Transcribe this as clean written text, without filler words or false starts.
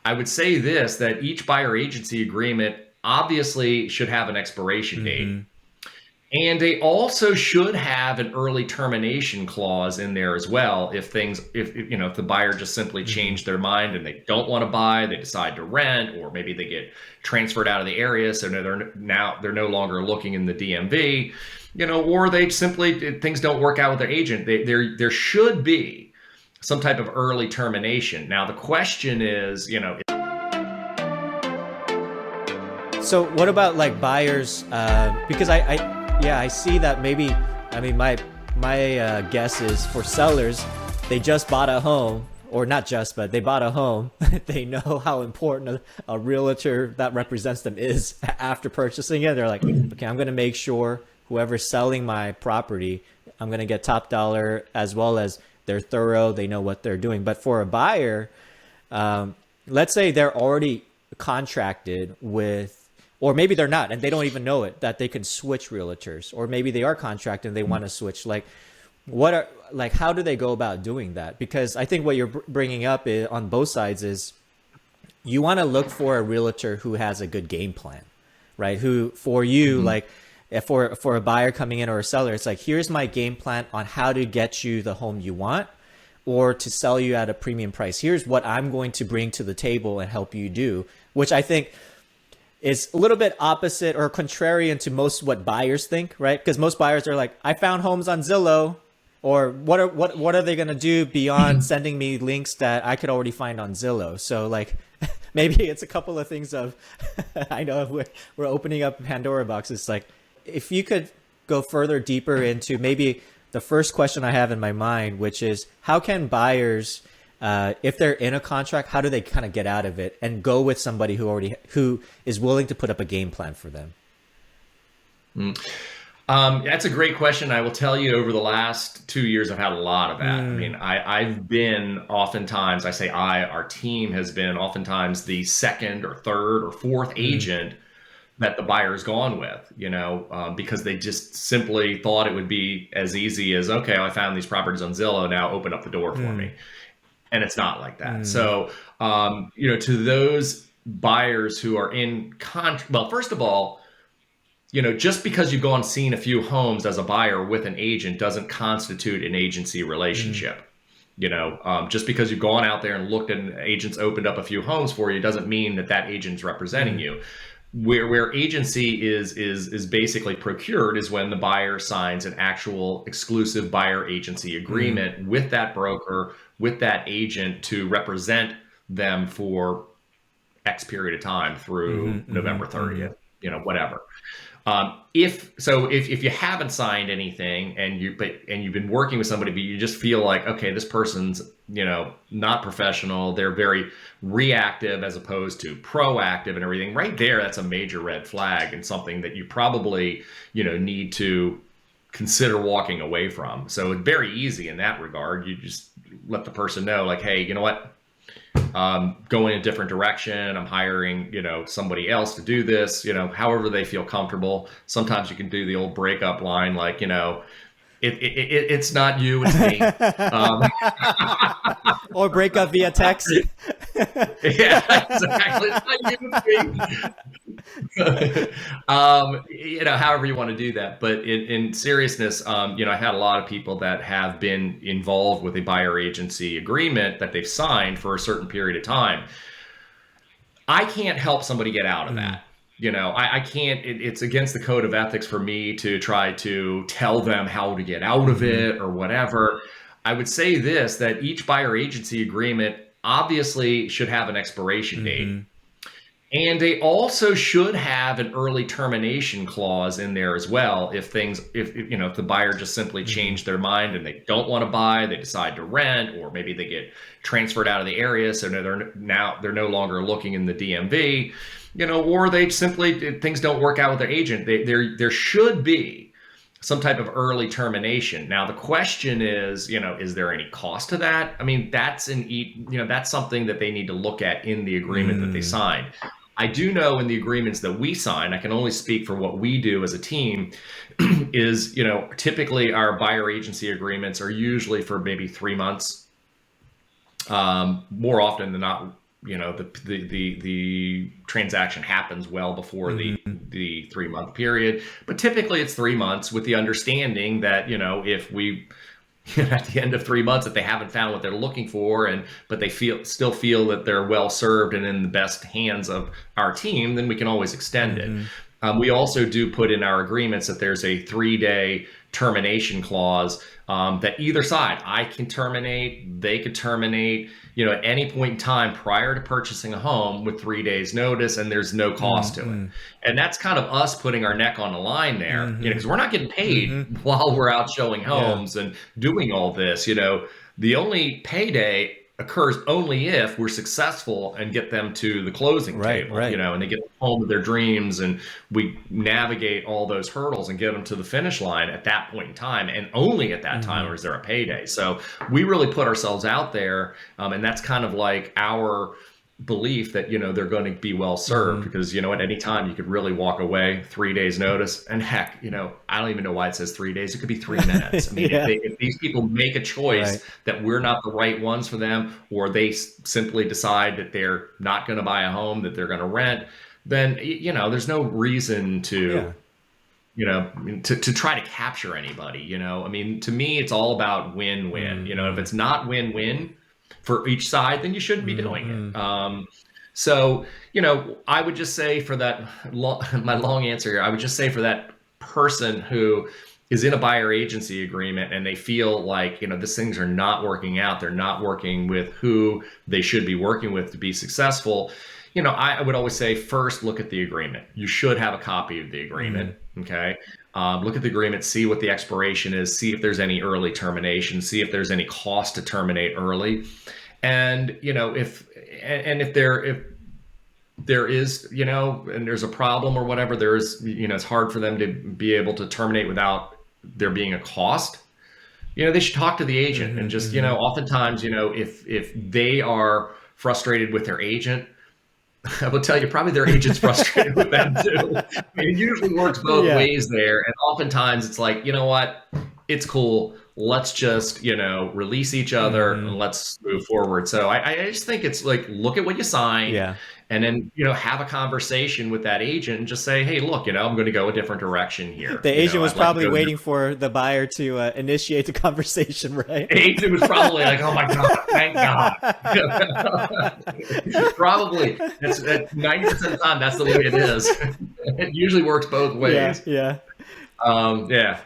I would say this, that each buyer agency agreement obviously should have an expiration date. Mm-hmm. And they also should have an early termination clause in there as well. If if the buyer just simply Mm-hmm. changed their mind and they don't want to buy, they decide to rent, or maybe they get transferred out of the area, so they're no longer looking in the DMV, or they simply things don't work out with their agent. There should be some type of early termination. Now the question is, So what about like buyers? Because yeah, I see that maybe. I mean, my guess is for sellers, they just bought a home, or not just, but they bought a home. They know how important a realtor that represents them is after purchasing it. They're like, okay, I'm gonna make sure whoever's selling my property, I'm gonna get top dollar, as well as they're thorough. They know what they're doing. But for a buyer, let's say they're already contracted with, or maybe they're not and they don't even know it, that they can switch realtors, or maybe they are contracted and they want to switch. Like, how do they go about doing that? Because I think what you're bringing up on both sides is you want to look for a realtor who has a good game plan, right? Who, for you, like, if for a buyer coming in or a seller, it's like, here's my game plan on how to get you the home you want, or to sell you at a premium price. Here's what I'm going to bring to the table and help you do, which I think is a little bit opposite or contrarian to most what buyers think, right? Because most buyers are like, I found homes on Zillow, or what are they going to do beyond sending me links that I could already find on Zillow? So like, maybe it's a couple of things of, I know we're opening up Pandora boxes. Like, if you could go further deeper into maybe the first question I have in my mind, which is, how can buyers, if they're in a contract, how do they kind of get out of it and go with somebody who is willing to put up a game plan for them? That's a great question. I will tell you, over the last 2 years, I've had a lot of that. I mean, I've been oftentimes, our team has been oftentimes the second or third or fourth agent that the buyer's gone with, because they just simply thought it would be as easy as, okay, I found these properties on Zillow, now open up the door for me. And it's not like that. So, to those buyers who are in well, first of all, just because you've gone seen a few homes as a buyer with an agent doesn't constitute an agency relationship. Just because you've gone out there and looked and agents opened up a few homes for you doesn't mean that agent's representing you. Where agency is basically procured is when the buyer signs an actual exclusive buyer agency agreement with that broker, with that agent, to represent them for X period of time through November 30th, whatever. If you haven't signed anything and you've been working with somebody, but you just feel like, okay, this person's, not professional, they're very reactive as opposed to proactive and everything, right there, that's a major red flag and something that you probably, need to consider walking away from. So it's very easy in that regard. You just let the person know, like, hey, you know what? Going a different direction. I'm hiring, somebody else to do this, however they feel comfortable. Sometimes you can do the old breakup line, like, it's not you, it's me. Or break up via text. Yeah, exactly. It's not you, it's me. However you want to do that. But in seriousness, I had a lot of people that have been involved with a buyer agency agreement that they've signed for a certain period of time. I can't help somebody get out of that. I can't, it's against the code of ethics for me to try to tell them how to get out of it or whatever. I would say this, that each buyer agency agreement obviously should have an expiration date. And they also should have an early termination clause in there as well. If the buyer just simply changed their mind and they don't want to buy, they decide to rent, or maybe they get transferred out of the area, so they're no longer looking in the DMV, or they simply, things don't work out with their agent. There should be some type of early termination. Now the question is, is there any cost to that? I mean, that's something that they need to look at in the agreement that they signed. I do know in the agreements that we sign, I can only speak for what we do as a team, is, typically our buyer agency agreements are usually for maybe 3 months. More often than not, the transaction happens well before the 3-month period. But typically it's 3 months, with the understanding that, if we at the end of 3 months, if they haven't found what they're looking for, but they still feel that they're well served and in the best hands of our team, then we can always extend it. We also do put in our agreements that there's a 3-day termination clause, that either side, I can terminate, they could terminate, at any point in time prior to purchasing a home, with 3 days notice, and there's no cost to it. And that's kind of us putting our neck on the line there, because we're not getting paid while we're out showing homes and doing all this. The only payday occurs only if we're successful and get them to the closing table, and they get the home of their dreams, and we navigate all those hurdles and get them to the finish line at that point in time, and only at that time is there a payday. So we really put ourselves out there, and that's kind of like our belief that they're going to be well served, because at any time you could really walk away, 3 days notice, and heck, I don't even know why it says 3 days. It could be 3 minutes. I mean, if these people make a choice that we're not the right ones for them, or they simply decide that they're not going to buy a home, that they're going to rent, then there's no reason to to try to capture anybody. I mean, to me, it's all about win-win. If it's not win-win for each side, then you shouldn't be doing it. So, I would just say, for that my long answer here, I would just say, for that person who is in a buyer agency agreement and they feel like, these things are not working out, they're not working with who they should be working with to be successful, I would always say, first, look at the agreement. You should have a copy of the agreement. Okay. Look at the agreement, see what the expiration is, see if there's any early termination, see if there's any cost to terminate early. And, if there is, and there's a problem or whatever, it's hard for them to be able to terminate without there being a cost. They should talk to the agent and just, oftentimes, if they are frustrated with their agent, I will tell you, probably their agent's frustrated with them too. I mean, it usually works both ways there. And oftentimes it's like, what, it's cool. Let's just, release each other and let's move forward. So I just think it's like, look at what you sign, and then, have a conversation with that agent and just say, hey, look, I'm going to go a different direction here. The agent was probably waiting for the buyer to initiate the conversation, right? The agent was probably like, oh my God, thank God. Probably. That's 90% of the time, that's the way it is. It usually works both ways. Yeah. Yeah.